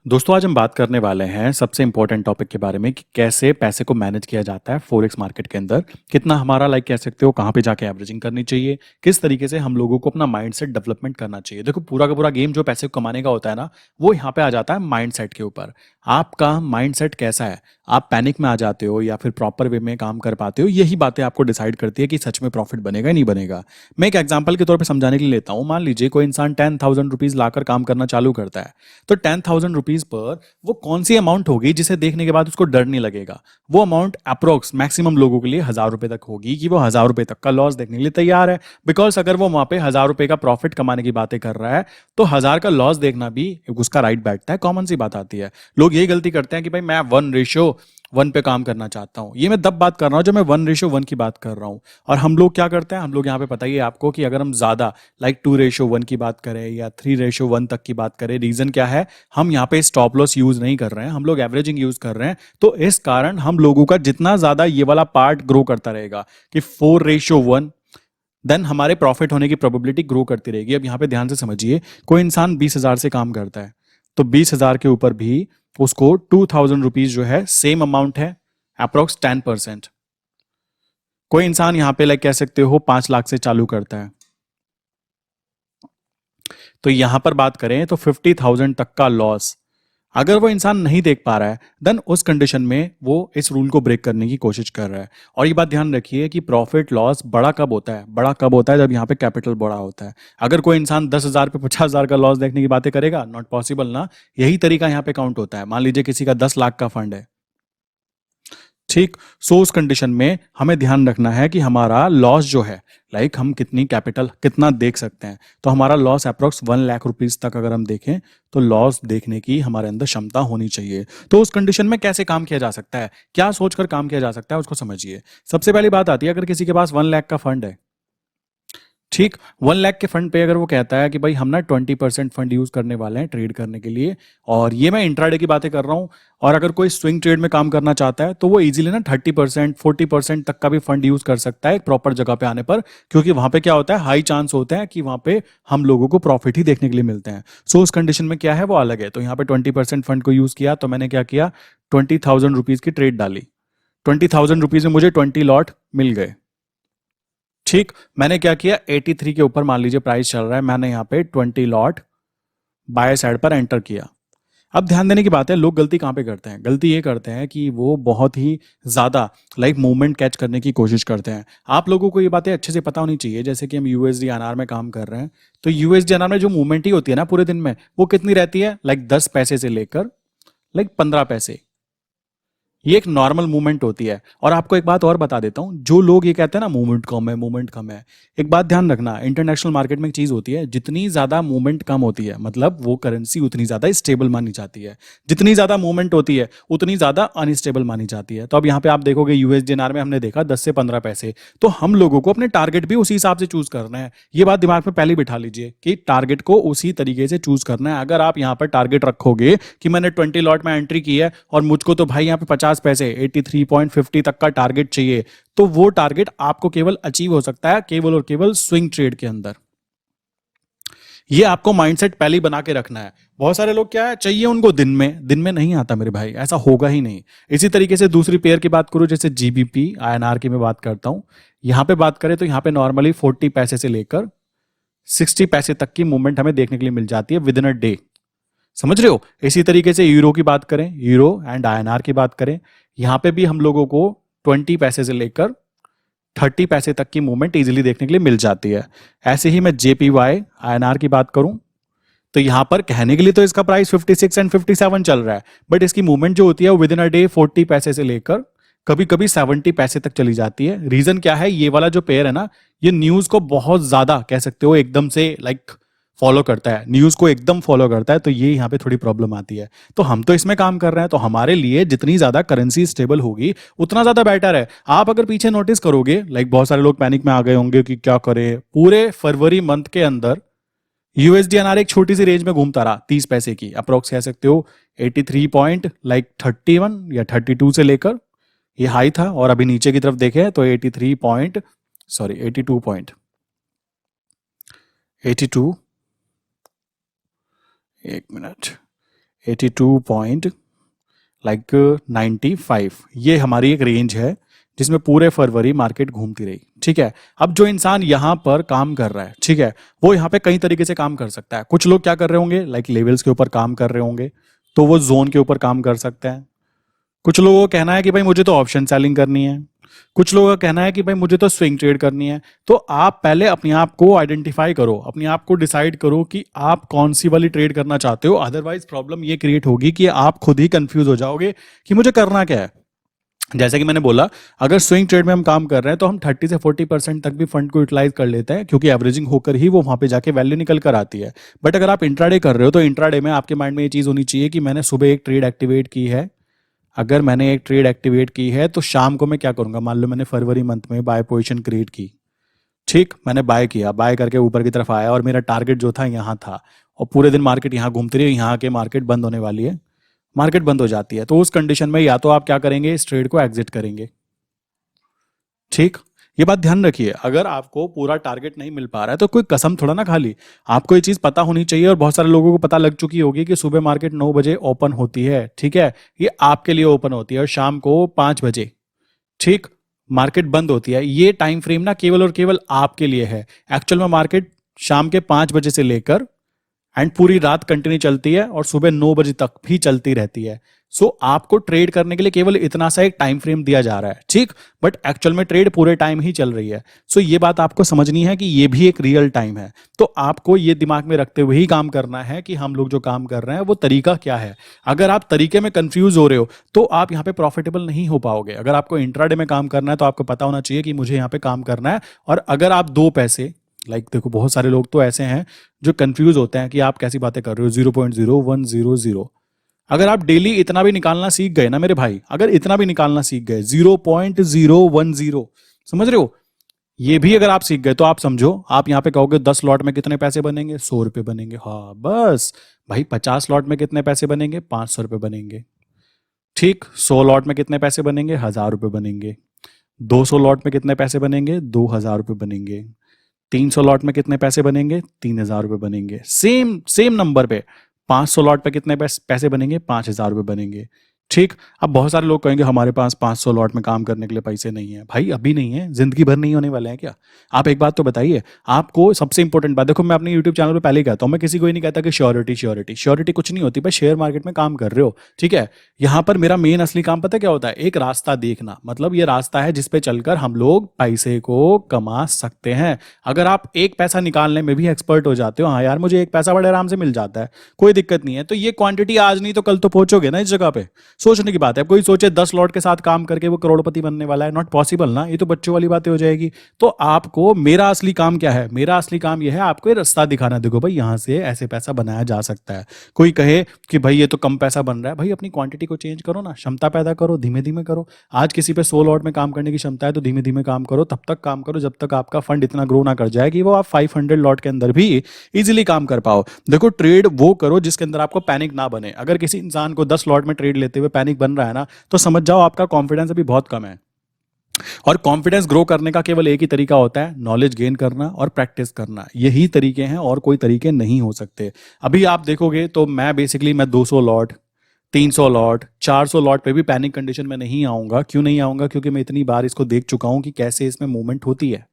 दोस्तों आज हम बात करने वाले हैं सबसे इंपॉर्टेंट टॉपिक के बारे में कि कैसे पैसे को मैनेज किया जाता है फॉरेक्स मार्केट के अंदर। कितना हमारा लाइक कह सकते हो कहाँ पे जाके एवरेजिंग करनी चाहिए, किस तरीके से हम लोगों को अपना माइंडसेट डेवलपमेंट करना चाहिए। देखो पूरा का पूरा गेम जो पैसे को कमाने का होता है ना, वो यहाँ पे आ जाता है माइंडसेट के ऊपर। आपका माइंडसेट कैसा है, आप पैनिक में आ जाते हो या फिर प्रॉपर वे में काम कर पाते हो, यही बातें आपको डिसाइड करती है कि सच में प्रॉफिट बनेगा या नहीं बनेगा। मैं एक एग्जाम्पल के तौर पर समझाने के लिए लेता हूँ। मान लीजिए कोई इंसान 10,000 रुपीज लाकर काम करना चालू करता है, तो 10,000 रुपीज पर वो कौन सी अमाउंट होगी जिसे देखने के बाद उसको डर नहीं लगेगा। वो अमाउंट अप्रोक्स मैक्सिमम लोगों के लिए 1,000 रुपए तक होगी कि वो 1,000 रुपए तक का लॉस देखने के लिए तैयार है। बिकॉज अगर वो वहां पे 1,000 रुपए का प्रॉफिट कमाने की बातें कर रहा है, तो 1,000 का लॉस देखना भी उसका राइट बैठता है। कॉमन सी बात आती है। लोग यही गलती करते हैं कि भाई मैं 1:1 पे काम करना चाहता हूं। ये मैं तब बात कर रहा हूं जब मैं 1:1 की बात कर रहा हूं। और हम लोग क्या करते हैं, हम लोग यहाँ पे पता ही है आपको कि अगर हम ज्यादा लाइक 2:1 की बात करें या 3:1 तक की बात करें, रीजन क्या है, हम यहाँ पे स्टॉप लॉस यूज नहीं कर रहे हैं, हम लोग एवरेजिंग यूज कर रहे हैं। तो इस कारण हम लोगों का जितना ज्यादा ये वाला पार्ट ग्रो करता रहेगा कि 4:1, देन हमारे प्रॉफिट होने की प्रोबेबिलिटी ग्रो करती रहेगी। अब यहाँ पे ध्यान से समझिए, कोई इंसान 20,000 से काम करता है, तो 20,000 के ऊपर भी उसको 2,000 रुपीज जो है सेम अमाउंट है, अप्रोक्स 10%। कोई इंसान यहाँ पे लाइक कह सकते हो 5 लाख से चालू करता है, तो यहां पर बात करें तो 50,000 तक का लॉस अगर वो इंसान नहीं देख पा रहा है, देन उस कंडीशन में वो इस रूल को ब्रेक करने की कोशिश कर रहा है। और ये बात ध्यान रखिए कि प्रॉफिट लॉस बड़ा कब होता है, बड़ा कब होता है जब यहाँ पे कैपिटल बड़ा होता है। अगर कोई इंसान 10,000 पे 50,000 का लॉस देखने की बातें करेगा, नॉट पॉसिबल ना। यही तरीका यहाँ पे काउंट होता है। मान लीजिए किसी का 10 लाख का फंड है, ठीक। सो उस कंडीशन में हमें ध्यान रखना है कि हमारा लॉस जो है, लाइक हम कितनी कैपिटल कितना देख सकते हैं। तो हमारा लॉस अप्रोक्स 1 लाख रुपीज तक अगर हम देखें, तो लॉस देखने की हमारे अंदर क्षमता होनी चाहिए। तो उस कंडीशन में कैसे काम किया जा सकता है, क्या सोचकर काम किया जा सकता है, उसको समझिए। सबसे पहली बात आती है, अगर किसी के पास 1 लाख का फंड है, ठीक। 1 लाख के फंड पे अगर वो कहता है कि भाई हम ना 20% फंड यूज करने वाले हैं ट्रेड करने के लिए, और ये मैं इंट्राडे की बातें कर रहा हूँ। और अगर कोई स्विंग ट्रेड में काम करना चाहता है, तो वो इजीली ना 30% 40% तक का भी फंड यूज कर सकता है एक प्रॉपर जगह पे आने पर। क्योंकि वहां पे क्या होता है, हाई चांस होते हैं कि वहां पे हम लोगों को प्रॉफिट ही देखने के लिए मिलते हैं। सो उस कंडीशन में क्या है, वो अलग है। तो यहाँ पे 20% फंड को यूज किया, तो मैंने क्या किया, 20,000 रुपीज की ट्रेड डाली। 20,000 रुपीज में मुझे 20 लॉट मिल गए, ठीक। मैंने क्या किया, 83 के ऊपर मान लीजिए प्राइस चल रहा है, मैंने यहाँ पे 20 लॉट बाय साइड पर एंटर किया। अब ध्यान देने की बात है, लोग गलती कहाँ पे करते हैं, गलती ये करते हैं कि वो बहुत ही ज्यादा लाइक मूवमेंट कैच करने की कोशिश करते हैं। आप लोगों को ये बातें अच्छे से पता होनी चाहिए। जैसे कि हम यूएसडी एनआर में काम कर रहे हैं, तो यूएसडी एनआर में जो मूवमेंट ही होती है ना पूरे दिन में, वो कितनी रहती है, लाइक 10 पैसे से लेकर लाइक 15 पैसे। ये एक नॉर्मल मूवमेंट होती है। और आपको एक बात और बता देता हूं, जो लोग ये कहते हैं ना मूवमेंट कम है, मूवमेंट कम है, एक बात ध्यान रखना, इंटरनेशनल मार्केट में एक चीज होती है, जितनी ज्यादा मूवमेंट कम होती है मतलब वो करेंसी उतनी ज्यादा स्टेबल मानी जाती है। जितनी ज्यादा मूवमेंट होती है उतनी ज्यादा अनस्टेबल मानी जाती है। तो अब यहाँ पे आप देखोगे यूएसडीएनआर में हमने देखा 10 से 15 पैसे। तो हम लोगों को अपने टारगेट भी उसी हिसाब से चूज करना है। ये बात दिमाग में पहले बिठा लीजिए कि टारगेट को उसी तरीके से चूज करना है। अगर आप यहाँ पर टारगेट रखोगे कि मैंने 20 लॉट में एंट्री की है और मुझको तो भाई यहाँ पे 50 पैसे 83.50 तक का टारगेट चाहिए, तो वो टारगेट आपको केवल अचीव हो सकता है केवल और केवल स्विंग ट्रेड के अंदर। ये आपको माइंडसेट पहले ही बना के रखना है। बहुत सारे लोग क्या है, चाहिए उनको दिन में नहीं आता मेरे भाई, ऐसा होगा ही नहीं। इसी तरीके से दूसरी पेयर की बात करूं, जैसे जीबीपी आईएनआर की मैं बात करता हूं। यहां पे बात करें तो यहां पे नॉर्मली 40 पैसे से लेकर 60 पैसे तक की मूवमेंट हमें देखने के लिए मिल जाती है विद इन अ डे। समझ रहे हो। इसी तरीके से यूरो की बात करें, यूरो एंड आईएनआर की बात करें, यहां पे भी हम लोगों को 20 पैसे से लेकर 30 पैसे तक की मूवमेंट इजीली देखने के लिए मिल जाती है। ऐसे ही मैं जेपीवाई आईएनआर की बात करूं, तो यहां पर कहने के लिए तो इसका प्राइस 56 एंड 57 चल रहा है, बट इसकी मूवमेंट जो होती है वो विद इन अ डे 40 पैसे से लेकर कभी कभी 70 पैसे तक चली जाती है। रीजन क्या है, ये वाला जो पेयर है ना, ये न्यूज को बहुत ज्यादा कह सकते हो एकदम से लाइक फॉलो करता है, न्यूज को एकदम फॉलो करता है। तो ये यहाँ पे थोड़ी प्रॉब्लम आती है। तो हम तो इसमें काम कर रहे हैं, तो हमारे लिए जितनी ज्यादा करेंसी स्टेबल होगी उतना ज्यादा बेटर है। आप अगर पीछे नोटिस करोगे, लाइक बहुत सारे लोग पैनिक में आ गए होंगे कि क्या करें, पूरे फरवरी मंथ के अंदर यूएसडीएनआर एक छोटी सी रेंज में घूमता रहा, 30 पैसे की अप्रोक्स कह सकते हो, 83 पॉइंट लाइक 31 या 32 से लेकर ये हाई था। और अभी नीचे की तरफ देखे तो 83 पॉइंट, सॉरी 82 पॉइंट, 82, एक मिनट, 82 पॉइंट लाइक 95, ये हमारी एक रेंज है जिसमें पूरे फरवरी मार्केट घूमती रही। ठीक है, अब जो इंसान यहाँ पर काम कर रहा है, ठीक है, वो यहाँ पे कई तरीके से काम कर सकता है। कुछ लोग क्या कर रहे होंगे, लाइक लेवल्स के ऊपर काम कर रहे होंगे, तो वो जोन के ऊपर काम कर सकते हैं। कुछ लोगों का कहना है कि भाई मुझे तो ऑप्शन सेलिंग करनी है, कुछ लोगों का कहना है कि भाई मुझे तो स्विंग ट्रेड करनी है। तो आप पहले अपने आप को आइडेंटिफाई करो, अपने आप को डिसाइड करो कि आप कौन सी वाली ट्रेड करना चाहते हो। अदरवाइज प्रॉब्लम ये क्रिएट होगी कि आप खुद ही कंफ्यूज हो जाओगे कि मुझे करना क्या है। जैसे कि मैंने बोला, अगर स्विंग ट्रेड में हम काम कर रहे हैं तो हम 30 से 40% तक भी फंड को यूटिलाइज कर लेते हैं, क्योंकि एवरेजिंग होकर ही वो वहां पे जाके वैल्यू निकल कर आती है। बट अगर आप इंट्राडे कर रहे हो तो इंट्राडे में आपके माइंड में ये चीज होनी चाहिए कि मैंने सुबह एक ट्रेड एक्टिवेट की है, अगर मैंने एक ट्रेड एक्टिवेट की है तो शाम को मैं क्या करूंगा। मान लो मैंने फरवरी मंथ में बाय पोजीशन क्रिएट की, ठीक, मैंने बाय किया, बाय करके ऊपर की तरफ आया और मेरा टारगेट जो था यहाँ था, और पूरे दिन मार्केट यहाँ घूमती रही, यहाँ के मार्केट बंद होने वाली है, मार्केट बंद हो जाती है। तो उस कंडीशन में या तो आप क्या करेंगे, इस ट्रेड को एग्जिट करेंगे। ठीक, ये बात ध्यान रखिए, अगर आपको पूरा टारगेट नहीं मिल पा रहा है तो कोई कसम थोड़ा ना खा ली, आपको ये चीज पता होनी चाहिए। और बहुत सारे लोगों को पता लग चुकी होगी कि सुबह मार्केट 9 बजे ओपन होती है, ठीक है, ये आपके लिए ओपन होती है, और शाम को 5 बजे, ठीक, मार्केट बंद होती है। ये टाइम फ्रेम ना केवल और केवल आपके लिए है। एक्चुअल में मार्केट शाम के 5 बजे से लेकर एंड पूरी रात कंटिन्यू चलती है और सुबह 9 बजे तक भी चलती रहती है। सो आपको ट्रेड करने के लिए केवल इतना सा एक टाइम फ्रेम दिया जा रहा है, ठीक, बट एक्चुअल में ट्रेड पूरे टाइम ही चल रही है। सो ये बात आपको समझनी है कि ये भी एक रियल टाइम है। तो आपको ये दिमाग में रखते हुए ही काम करना है कि हम लोग जो काम कर रहे हैं वो तरीका क्या है। अगर आप तरीके में कंफ्यूज हो रहे हो तो आप यहाँ पे प्रॉफिटेबल नहीं हो पाओगे। अगर आपको इंट्राडे में काम करना है तो आपको पता होना चाहिए कि मुझे यहाँ पे काम करना है। और अगर आप दो पैसे, लाइक देखो बहुत सारे लोग तो ऐसे हैं जो कंफ्यूज होते हैं कि आप कैसी बातें कर रहे हो, 0.0100, अगर आप डेली इतना भी निकालना सीख गए ना मेरे भाई, अगर इतना भी निकालना सीख गए 0.010, समझ रहे हो, ये भी अगर आप सीख गए तो आप समझो, आप यहाँ पे कहोगे 10 लॉट में कितने पैसे बनेंगे, 100 रुपए बनेंगे। हाँ बस भाई, 50 लॉट में कितने पैसे बनेंगे, 500 रुपए बनेंगे। ठीक, 100 लॉट में कितने पैसे बनेंगे, 1000 रुपए बनेंगे। 200 लॉट में कितने पैसे बनेंगे, 2000 रुपए बनेंगे। 300 लॉट में कितने पैसे बनेंगे, 3000 रुपए बनेंगे। सेम सेम नंबर पे 500 लॉट पे कितने पैसे बनेंगे, 5000 रुपए बनेंगे। ठीक, अब बहुत सारे लोग कहेंगे हमारे पास 500 लॉट में काम करने के लिए पैसे नहीं है। भाई अभी नहीं है, जिंदगी भर नहीं होने वाले हैं क्या। आप एक बात तो बताइए, आपको सबसे इंपॉर्टेंट बात, देखो मैं अपने यूट्यूब चैनल पे पहले ही कहता हूँ, मैं किसी को ही नहीं कहता कि श्योरिटी श्योरिटी श्योरिटी कुछ नहीं होती। भाई शेयर मार्केट में काम कर रहे हो, ठीक है, यहाँ पर मेरा मेन असली काम पता है क्या होता है, एक रास्ता देखना। मतलब ये रास्ता है जिसपे चलकर हम लोग पैसे को कमा सकते हैं। अगर आप एक पैसा निकालने में भी एक्सपर्ट हो जाते हो, हाँ यार मुझे एक पैसा बड़े आराम से मिल जाता है, कोई दिक्कत नहीं है, तो ये क्वांटिटी आज नहीं तो कल तो पहुंचोगे ना इस जगह पे। सोचने की बात है, कोई सोचे 10 लॉट के साथ काम करके वो करोड़पति बनने वाला है, नॉट पॉसिबल ना, ये तो बच्चों वाली बातें हो जाएगी। तो आपको मेरा असली काम क्या है, मेरा असली काम यह है आपको ये रास्ता दिखाना, देखो भाई यहाँ से ऐसे पैसा बनाया जा सकता है। कोई कहे कि भाई ये तो कम पैसा बन रहा है, भाई अपनी क्वांटिटी को चेंज करो ना, क्षमता पैदा करो, धीमे धीमे करो। आज किसी पे 100 लॉट में काम करने की क्षमता है तो धीमे धीमे काम करो, तब तक काम करो जब तक आपका फंड इतना ग्रो ना कर जाए कि वो आप 500 लॉट के अंदर भी इजीली काम कर पाओ। देखो ट्रेड वो करो जिसके अंदर आपको पैनिक ना बने। अगर किसी इंसान को 10 लॉट में ट्रेड लेते हुए पैनिक बन रहा है ना, तो समझ जाओ आपका कॉन्फिडेंस अभी बहुत कम है। और कॉन्फिडेंस ग्रो करने का केवल एक ही तरीका होता है, नॉलेज गेन करना और प्रैक्टिस करना। यही तरीके हैं और कोई तरीके नहीं हो सकते। अभी आप देखोगे तो मैं बेसिकली मैं 200 लॉट, 300 लॉट, 400 लॉट पे भी पैनिक कंडीशन में नहीं आऊंगा। क्यों नहीं आऊंगा, क्योंकि मैं इतनी बार इसको देख चुका हूं कि कैसे इसमें मूवमेंट होती है।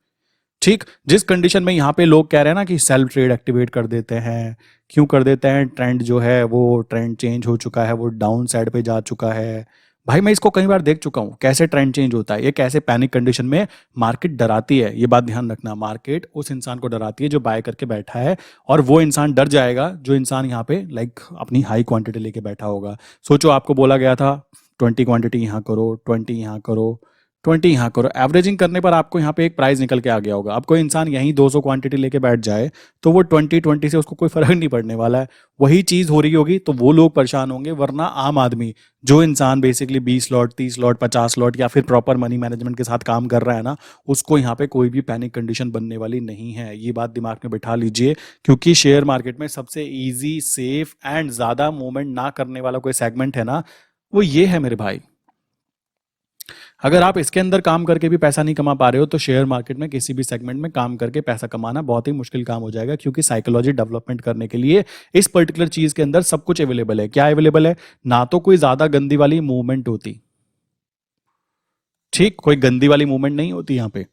ठीक, जिस कंडीशन में यहाँ पे लोग कह रहे हैं ना कि सेल्फ ट्रेड एक्टिवेट कर देते हैं, क्यों कर देते हैं, ट्रेंड जो है वो ट्रेंड चेंज हो चुका है, वो डाउन साइड पे जा चुका है। भाई मैं इसको कई बार देख चुका हूँ कैसे ट्रेंड चेंज होता है, ये कैसे पैनिक कंडीशन में मार्केट डराती है। ये बात ध्यान रखना, मार्केट उस इंसान को डराती है जो बाय करके बैठा है, और वो इंसान डर जाएगा जो इंसान यहाँ पे लाइक अपनी हाई क्वांटिटी लेके बैठा होगा। सोचो आपको बोला गया था 20 क्वांटिटी यहाँ करो, 20 यहाँ करो, 20 यहाँ करो, एवरेजिंग करने पर आपको यहाँ पे एक प्राइस निकल के आ गया होगा। अब कोई इंसान यहीं 200 क्वांटिटी लेके बैठ जाए तो वो 20 से उसको कोई फर्क नहीं पड़ने वाला है। वही चीज हो रही होगी तो वो लोग परेशान होंगे, वरना आम आदमी, जो इंसान बेसिकली 20 लॉट, 30 लॉट, 50 लॉट या फिर प्रॉपर मनी मैनेजमेंट के साथ काम कर रहा है ना, उसको यहाँ पे कोई भी पैनिक कंडीशन बनने वाली नहीं है। ये बात दिमाग में बिठा लीजिए, क्योंकि शेयर मार्केट में सबसे ईजी, सेफ एंड ज्यादा मूवमेंट ना करने वाला कोई सेगमेंट है ना, वो ये है मेरे भाई। अगर आप इसके अंदर काम करके भी पैसा नहीं कमा पा रहे हो तो शेयर मार्केट में किसी भी सेगमेंट में काम करके पैसा कमाना बहुत ही मुश्किल काम हो जाएगा, क्योंकि साइकोलॉजी डेवलपमेंट करने के लिए इस पर्टिकुलर चीज के अंदर सब कुछ अवेलेबल है। क्या अवेलेबल है? ना तो कोई ज्यादा गंदी वाली मूवमेंट होती, ठीक, कोई गंदी वाली मूवमेंट नहीं होती यहाँ पे।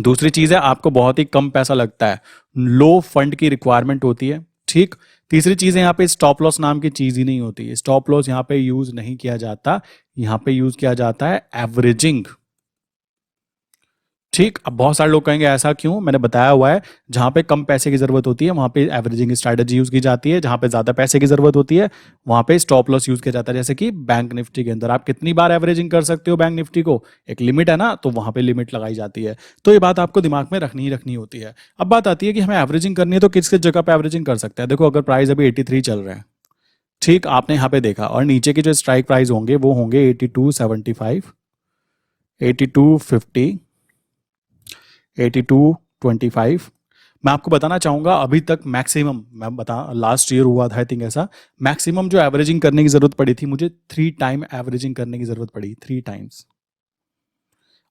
दूसरी चीज है, आपको बहुत ही कम पैसा लगता है, लो फंड की रिक्वायरमेंट होती है, ठीक। तीसरी चीज है, यहाँ पे स्टॉप लॉस नाम की चीज ही नहीं होती। स्टॉप लॉस यहाँ पे यूज नहीं किया जाता, यहाँ पे यूज किया जाता है एवरेजिंग, ठीक। अब बहुत सारे लोग कहेंगे ऐसा क्यों? मैंने बताया हुआ है, जहां पे कम पैसे की जरूरत होती है वहां पे एवरेजिंग स्ट्रैटेजी यूज की जाती है, जहां पे ज्यादा पैसे की जरूरत होती है वहां पे स्टॉप लॉस यूज किया जाता है। जैसे कि बैंक निफ्टी के अंदर आप कितनी बार एवरेजिंग कर सकते हो बैंक निफ्टी को, एक लिमिट है ना, तो वहां पे लिमिट लगाई जाती है। तो ये बात आपको दिमाग में रखनी ही रखनी होती है। अब बात आती है कि हमें एवरेजिंग करनी है तो किस किस जगह पे एवरेजिंग कर सकते हैं। देखो, अगर प्राइस अभी 83 चल रहा है, ठीक, आपने यहाँ पे देखा, और नीचे के जो स्ट्राइक प्राइस होंगे वो होंगे 82.75, 82.50, 82.25। मैं आपको बताना चाहूंगा अभी तक मैक्सिमम, मैं बता, लास्ट ईयर हुआ था आई थिंक ऐसा, मैक्सिमम जो एवरेजिंग करने की जरूरत पड़ी थी मुझे, 3 टाइम एवरेजिंग करने की जरूरत पड़ी, 3 टाइम्स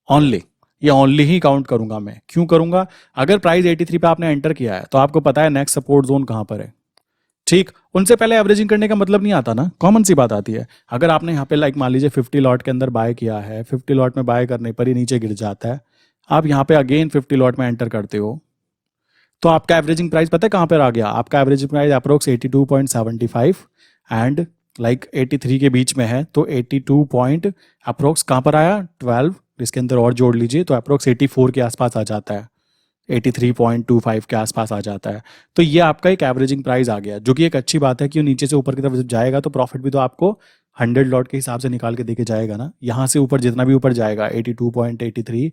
ओनली। ये ओनली ही काउंट करूंगा मैं। क्यों करूंगा? अगर प्राइस 83 पे आपने एंटर किया है तो आपको पता है नेक्स्ट सपोर्ट जोन कहां पर है, ठीक। उनसे पहले एवरेजिंग करने का मतलब नहीं आता ना, कॉमन सी बात आती है। अगर आपने यहाँ पे लाइक मान लीजिए 50 लॉट के अंदर बाय किया है, 50 लॉट में बाय करने पर ही नीचे गिर जाता है, आप यहाँ पे अगेन 50 लॉट में एंटर करते हो, तो आपका एवरेजिंग प्राइस पता है कहां पर आ गया? आपका averaging price approx 82.75 and like 83 के बीच में है, तो 82 पॉइंट अप्रोक्स कहां पर आया? 12, इसके अंदर और जोड़ लीजिए तो अप्रोक्स 84 के आसपास आ जाता है, 83.25 के आसपास आ जाता है। तो ये आपका एक एवरेजिंग प्राइस आ गया, जो कि एक अच्छी बात है कि नीचे से ऊपर की तरफ जब जाएगा तो प्रॉफिट भी तो आपको 100 लॉट के हिसाब से निकाल के देके जाएगा ना। यहाँ से ऊपर जितना भी ऊपर जाएगा 82.83,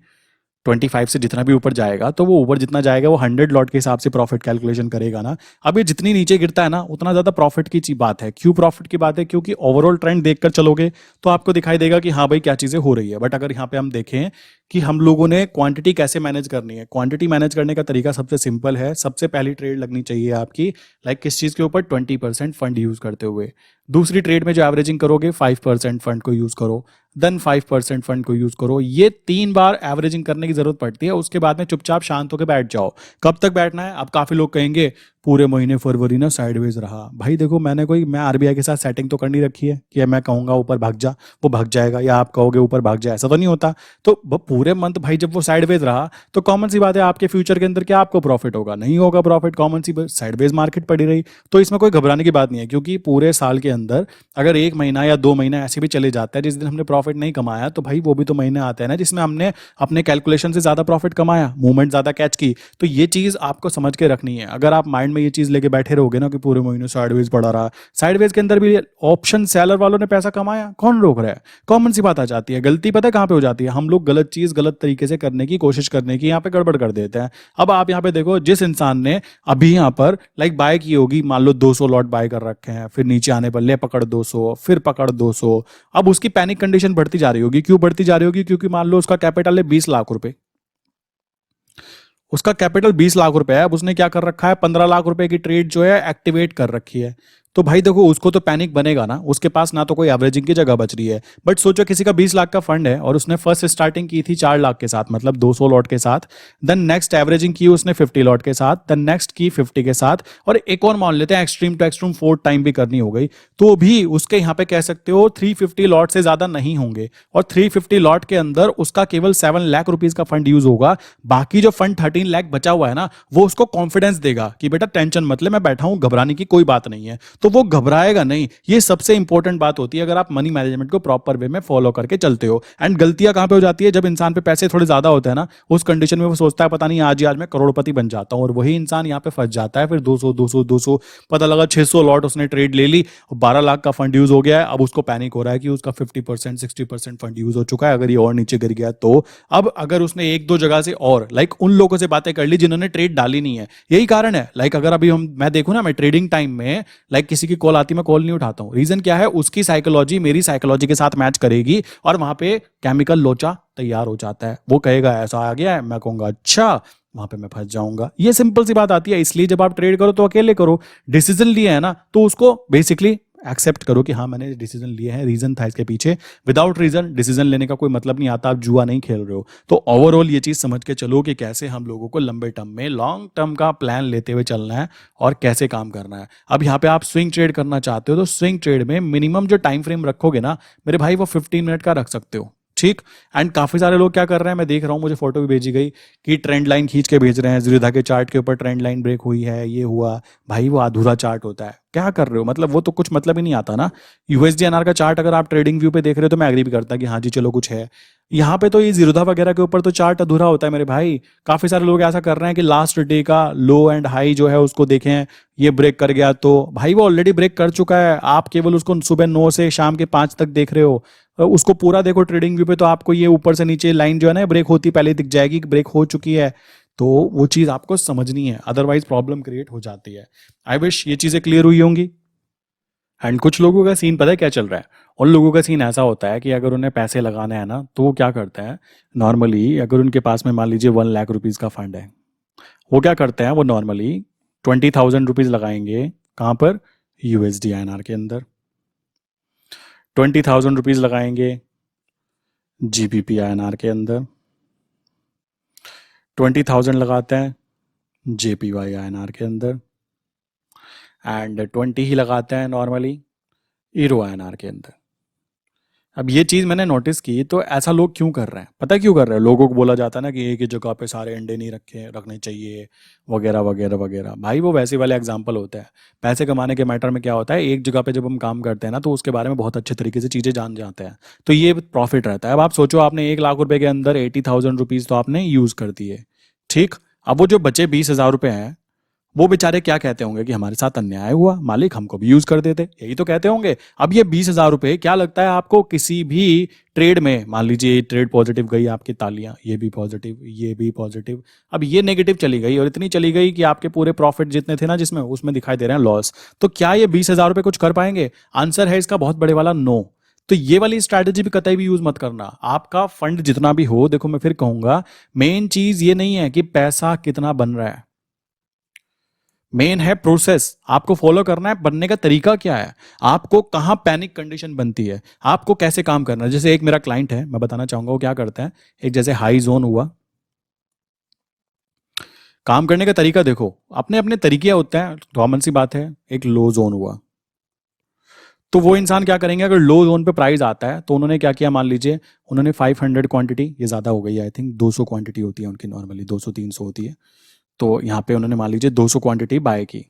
25 से जितना भी ऊपर जाएगा, तो वो ऊपर जितना जाएगा वो 100 लॉट के हिसाब से प्रॉफिट कैलकुलेशन करेगा ना। अब ये जितनी नीचे गिरता है ना उतना ज्यादा प्रॉफिट की बात है। क्यों प्रॉफिट की बात है? क्योंकि ओवरऑल ट्रेंड देखकर चलोगे तो आपको दिखाई देगा कि हाँ भाई क्या चीजें हो रही है। बट अगर यहाँ पे हम देखें कि हम लोगों ने क्वांटिटी कैसे मैनेज करनी है, क्वांटिटी मैनेज करने का तरीका सबसे सिंपल है। सबसे पहली ट्रेड लगनी चाहिए आपकी लाइक किस चीज के ऊपर? 20% फंड यूज करते हुए। दूसरी ट्रेड में जो एवरेजिंग करोगे 5% फंड को यूज करो, देन 5% फंड को यूज करो। ये 3 बार एवरेजिंग करने की जरूरत पड़ती है। उसके बाद में चुपचाप शांत होकर बैठ जाओ। कब तक बैठना है? अब काफी लोग कहेंगे पूरे महीने फरवरी ना साइडवेज रहा। भाई देखो, मैं आरबीआई के साथ सेटिंग तो करनी रखी है कि मैं कहूंगा ऊपर भाग जा, वो भाग जाएगा, या आप कहोगे ऊपर भाग जा, ऐसा तो नहीं होता। तो पूरे मंथ भाई जब वो साइडवेज रहा तो कॉमन सी बात है आपके फ्यूचर के अंदर क्या आपको प्रॉफिट होगा? नहीं होगा प्रॉफिट। कॉमन सी साइडवेज मार्केट पड़ी रही तो इसमें कोई घबराने की बात नहीं है, क्योंकि पूरे साल के अंदर अगर 1 महीना या 2 महीना ऐसे भी चले जाता है जिस दिन हमने प्रॉफिट नहीं कमाया, तो भाई वो भी तो महीने आते हैं ना जिसमें हमने अपने कैलकुलेशन से ज्यादा प्रॉफिट कमाया, मूवमेंट ज्यादा कैच की। तो ये चीज आपको समझ के रखनी है। अगर आप माइंड में ये चीज लेके बैठे रहोगे ना कि पूरे महीने साइडवेज पड़ा रहा, साइडवेज के अंदर भी ऑप्शन सेलर वालों ने पैसा कमाया, कौन रोक रहा है? कॉमन सी बात आ जाती है। गलती पता है कहां पे हो जाती है? हम लोग गलत चीज गलत तरीके से करने की कोशिश करने की यहाँ पे गड़बड़ कर देते हैं। अब आप यहाँ पे देखो, जिस इंसान ने अभी यहाँ पर लाइक बाय की होगी, मान लो 200 लॉट बाय कर रखे हैं, फिर नीचे आने पर ले पकड़ 200, फिर पकड़ 200, अब उसकी पैनिक कंडीशन बढ़ती जा रही होगी। क्यों बढ़ती जा रही होगी? क्योंकि मान लो उसका कैपिटल है 20 लाख रुपए, उसका कैपिटल 20 लाख रुपए है। अब उसने क्या कर रखा है? 15 लाख रुपए की ट्रेड जो है एक्टिवेट कर रखी है। तो भाई देखो, उसको तो पैनिक बनेगा ना, उसके पास ना तो कोई एवरेजिंग की जगह बच रही है। बट सोचो किसी का 20 लाख का फंड है और उसने फर्स्ट स्टार्टिंग की थी 4 लाख के साथ, मतलब 200 लॉट के साथ, देन नेक्स्ट एवरेजिंग की उसने 50 लॉट के साथ, देन नेक्स्ट की 50 के साथ, और एक और मान लेते हैं एक्सट्रीम टू एक्सट्रीम 4 टाइम भी करनी हो गई, तो भी उसके यहाँ पे कह सकते हो 350 लॉट से ज्यादा नहीं होंगे। और 350 लॉट के अंदर उसका केवल 7 लाख रुपीज का फंड यूज होगा। बाकी जो फंड 13 लाख बचा हुआ है ना, वो उसको कॉन्फिडेंस देगा कि बेटा टेंशन मत ले, मैं बैठा हूं, घबराने की कोई बात नहीं है। तो वो घबराएगा नहीं। ये सबसे इंपॉर्टेंट बात होती है अगर आप मनी मैनेजमेंट को प्रॉपर वे में फॉलो करके चलते हो। एंड गलतियां कहां पे हो जाती है? जब इंसान पे पैसे थोड़े ज्यादा होते हैं ना, उस कंडीशन में वो सोचता है पता नहीं आज ही आज मैं करोड़पति बन जाता हूं, और वही इंसान यहां पे फंस जाता है। फिर 200 200 200 पता लगा 600 लॉट उसने ट्रेड ले ली, 12 लाख का फंड यूज हो गया है। अब उसको पैनिक हो रहा है कि उसका 50% 60% फंड यूज हो चुका है, अगर ये और नीचे गिर गया तो। अब अगर उसने 1-2 जगह से और लाइक उन लोगों से बातें कर ली जिन्होंने ट्रेड डाली नहीं है, यही कारण है। लाइक अगर अभी मैं देखूं ना, मैं ट्रेडिंग टाइम में लाइक किसी की कॉल आती, मैं कॉल नहीं उठाता हूं। रीजन क्या है? उसकी साइकोलॉजी मेरी साइकोलॉजी के साथ मैच करेगी और वहां पे केमिकल लोचा तैयार हो जाता है। वो कहेगा ऐसा आ गया है, मैं कहूंगा अच्छा, वहां पे मैं फंस जाऊंगा। ये सिंपल सी बात आती है। इसलिए जब आप ट्रेड करो तो अकेले करो। डिसीजन लिया है ना, तो उसको बेसिकली एक्सेप्ट करो कि हाँ मैंने डिसीजन लिए हैं, रीजन था इसके पीछे। विदाउट रीजन डिसीजन लेने का कोई मतलब नहीं आता, आप जुआ नहीं खेल रहे हो। तो ओवरऑल ये चीज़ समझ के चलो कि कैसे हम लोगों को लंबे टर्म में लॉन्ग टर्म का प्लान लेते हुए चलना है और कैसे काम करना है। अब यहाँ पे आप स्विंग ट्रेड करना चाहते हो तो स्विंग ट्रेड में मिनिमम जो टाइम फ्रेम रखोगे ना मेरे भाई, वो 15 मिनट का रख सकते हो, ठीक। एंड काफी सारे लोग क्या कर रहे हैं, मैं देख रहा हूँ, मुझे फोटो भी भेजी गई कि ट्रेंड लाइन खींच के भेज रहे हैं, जीरोधा के चार्ट के ऊपर ट्रेंड लाइन ब्रेक हुई है, ये हुआ। भाई वो अधूरा चार्ट होता है, क्या कर रहे हो, मतलब वो तो कुछ मतलब ही नहीं आता ना। यूएसडी एनआर का चार्ट अगर आप ट्रेडिंग व्यू पे देख रहे हो तो मैं एग्री भी करता कि हाँ जी चलो कुछ है। यहाँ पे तो ये जीरोधा वगैरह के ऊपर तो चार्ट अधूरा होता है मेरे भाई। काफी सारे लोग ऐसा कर रहे हैं कि लास्ट डे का लो एंड हाई जो है उसको देखें, ये ब्रेक कर गया तो भाई वो ऑलरेडी ब्रेक कर चुका है, आप केवल उसको सुबह 9 से शाम के 5 तक देख रहे हो। उसको पूरा देखो ट्रेडिंग व्यू पे तो आपको ये ऊपर से नीचे लाइन जो है ना ब्रेक होती पहले दिख जाएगी कि ब्रेक हो चुकी है। तो वो चीज़ आपको समझनी है, अदरवाइज प्रॉब्लम क्रिएट हो जाती है। आई विश ये चीज़ें क्लियर हुई होंगी। एंड कुछ लोगों का सीन पता है क्या चल रहा है, उन लोगों का सीन ऐसा होता है कि अगर उन्हें पैसे लगाने हैं ना तो वो क्या करते हैं, नॉर्मली अगर उनके पास में मान लीजिए 1 लाख रुपीज़ का फंड है, वो क्या करते हैं, वो नॉर्मली 20,000 रुपीज़ लगाएंगे। कहाँ पर? यूएसडी आईएनआर के अंदर। 20,000 रुपीज़ लगाएंगे जीबीपी आईएनआर के अंदर। 20,000 लगाते हैं जेपीवाई आईएनआर के अंदर। एंड 20 ही लगाते हैं नॉर्मली ईरो आईएनआर के अंदर। अब ये चीज़ मैंने नोटिस की, तो ऐसा लोग क्यों कर रहे हैं, पता है क्यों कर रहे हैं? लोगों को बोला जाता है ना कि एक ही जगह पे सारे अंडे नहीं रखने चाहिए, वगैरह वगैरह वगैरह। भाई वो वैसे वाले एग्जाम्पल होता है। पैसे कमाने के मैटर में क्या होता है, एक जगह पे जब हम काम करते हैं ना तो उसके बारे में बहुत अच्छे तरीके से चीज़ें जान जाते हैं, तो ये प्रॉफिट रहता है। अब आप सोचो, आपने 1 लाख रुपए के अंदर 80,000 रुपीज़ तो आपने यूज़ कर दिए, ठीक। अब वो जो बचे 20,000 रुपए हैं, वो बेचारे क्या कहते होंगे कि हमारे साथ अन्याय हुआ, मालिक हमको भी यूज कर देते, यही तो कहते होंगे। अब ये 20,000 रुपए क्या लगता है आपको किसी भी ट्रेड में, मान लीजिए ट्रेड पॉजिटिव गई आपकी, तालियां, ये भी पॉजिटिव, ये भी पॉजिटिव, अब ये नेगेटिव चली गई और इतनी चली गई कि आपके पूरे प्रॉफिट जितने थे ना जिसमें, उसमें दिखाई दे रहे हैं लॉस। तो क्या ये 20,000 रुपए कुछ कर पाएंगे? आंसर है इसका बहुत बड़े वाला नो। तो ये वाली स्ट्रैटेजी भी कतई भी यूज मत करना। आपका फंड जितना भी हो, देखो मैं फिर कहूंगा, मेन चीज ये नहीं है कि पैसा कितना बन रहा है, मेन है प्रोसेस। आपको फॉलो करना है, बनने का तरीका क्या है, आपको कहां पैनिक कंडीशन बनती है, आपको कैसे काम करना है। जैसे एक मेरा क्लाइंट है, मैं बताना चाहूंगा वो क्या करते हैं। एक जैसे हाई जोन हुआ, काम करने का तरीका देखो, अपने अपने तरीके होते हैं, कॉमन सी बात है। एक लो जोन हुआ, तो वो इंसान क्या करेंगे, अगर लो जोन पे प्राइस आता है तो उन्होंने क्या किया, मान लीजिए उन्होंने 500 क्वांटिटी, ये ज्यादा हो गई आई थिंक, 200 क्वांटिटी होती है उनकी नॉर्मली, 200-300 होती है। तो यहाँ पे उन्होंने मान लीजिए 200 क्वांटिटी बाय की।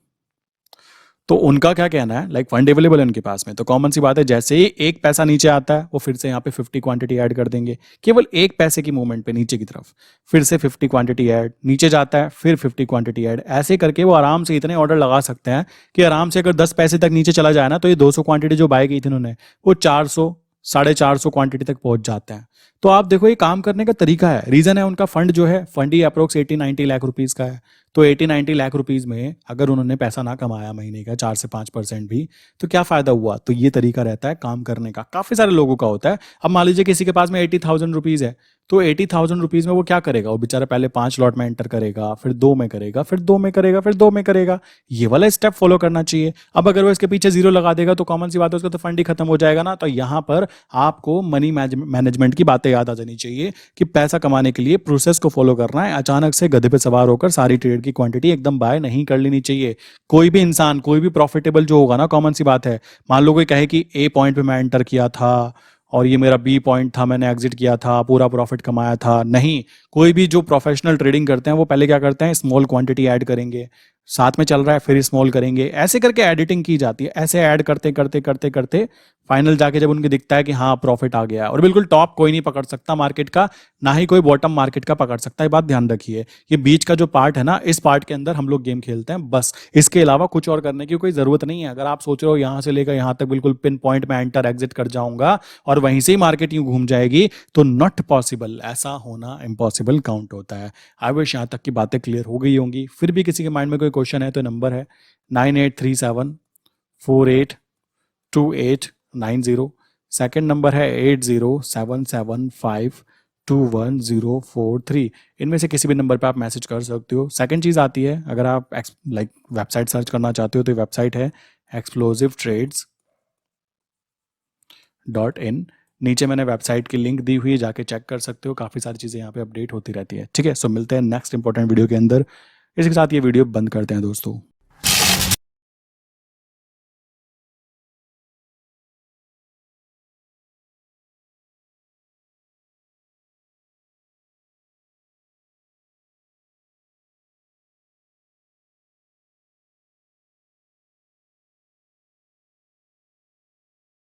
तो उनका क्या कहना है, लाइक फंड अवेलेबल है उनके पास में, तो कॉमन सी बात है, जैसे ही एक पैसा नीचे आता है वो फिर से यहाँ पे 50 क्वांटिटी ऐड कर देंगे, केवल एक पैसे की मूवमेंट पे नीचे की तरफ। फिर से 50 क्वांटिटी ऐड, नीचे जाता है फिर 50 क्वांटिटी ऐड, ऐसे करके वो आराम से इतने ऑर्डर लगा सकते हैं कि आराम से अगर 10 पैसे तक नीचे चला जाए ना तो ये 200 क्वांटिटी जो बाय की थी उन्होंने, वो 400 450 क्वांटिटी तक पहुंच जाते हैं। तो आप देखो ये काम करने का तरीका है। रीजन है उनका फंड जो है, फंड ही अप्रोक्स 80-90 लाख रुपीज का है। तो 80-90 लाख रुपीज में अगर उन्होंने पैसा ना कमाया महीने का 4 से 5% भी, तो क्या फायदा हुआ? तो ये तरीका रहता है काम करने का, काफी सारे लोगों का होता है। अब मान लीजिए किसी के पास में 80,000 रुपीज है, तो 80,000 रुपीज में वो क्या करेगा, वो बेचारा पहले 5 लॉट में एंटर करेगा, फिर 2 में करेगा, फिर 2 में करेगा, फिर 2 में करेगा। ये वाला स्टेप फॉलो करना चाहिए। अब अगर वो इसके पीछे जीरो लगा देगा तो कॉमन सी बात है उसका तो फंड ही खत्म हो जाएगा ना। तो यहाँ पर आपको मनी मैनेजमेंट की बातें याद आ जानी चाहिए कि पैसा कमाने के लिए प्रोसेस को फॉलो करना है। अचानक से गधे पे सवार होकर सारी ट्रेड की क्वांटिटी एकदम बाय नहीं कर लेनी चाहिए। कोई भी इंसान, कोई भी प्रॉफिटेबल जो होगा ना, कॉमन सी बात है, मान लो कोई कहे कि ए पॉइंट पे मैं एंटर किया था और ये मेरा बी पॉइंट था, मैंने एग्जिट किया था, पूरा प्रॉफिट कमाया था। नहीं, कोई भी जो प्रोफेशनल ट्रेडिंग करते हैं वो पहले क्या करते हैं, स्मॉल क्वांटिटी ऐड करेंगे, साथ में चल रहा है फिर स्मॉल करेंगे, ऐसे करके एडिटिंग की जाती है। ऐसे ऐड करते करते करते करते फाइनल जाके जब उनको दिखता है कि हाँ प्रॉफिट आ गया, और बिल्कुल टॉप कोई नहीं पकड़ सकता मार्केट का, ना ही कोई बॉटम मार्केट का पकड़ सकता है। ये बात ध्यान रखिए। ये बीच का जो पार्ट है ना, इस पार्ट के अंदर हम लोग गेम खेलते हैं बस, इसके अलावा कुछ और करने की कोई जरूरत नहीं है। अगर आप सोच रहे हो यहाँ से लेकर यहाँ तक बिल्कुल पिन पॉइंट में एंटर एग्जिट कर जाऊंगा और वहीं से ही मार्केट यूं घूम जाएगी, तो नॉट पॉसिबल। ऐसा होना इम्पॉसिबल काउंट होता है। आई विश यहाँ तक की बातें क्लियर हो गई होंगी। फिर भी किसी के माइंड में कोई क्वेश्चन है तो नंबर है 9837482890। सेकेंड नंबर है 8077521043। इनमें से किसी भी नंबर पे आप मैसेज कर सकते हो। सेकंड चीज़ आती है, अगर आप लाइक वेबसाइट सर्च करना चाहते हो तो वेबसाइट है एक्सप्लोसिव ट्रेड्स www.ecom.in। नीचे मैंने वेबसाइट की लिंक दी हुई है, जाके चेक कर सकते हो, काफ़ी सारी चीज़ें यहाँ पे अपडेट होती रहती है। ठीक है, सो मिलते हैं नेक्स्ट इंपॉर्टेंट वीडियो के अंदर। इसके साथ ये वीडियो बंद करते हैं दोस्तों।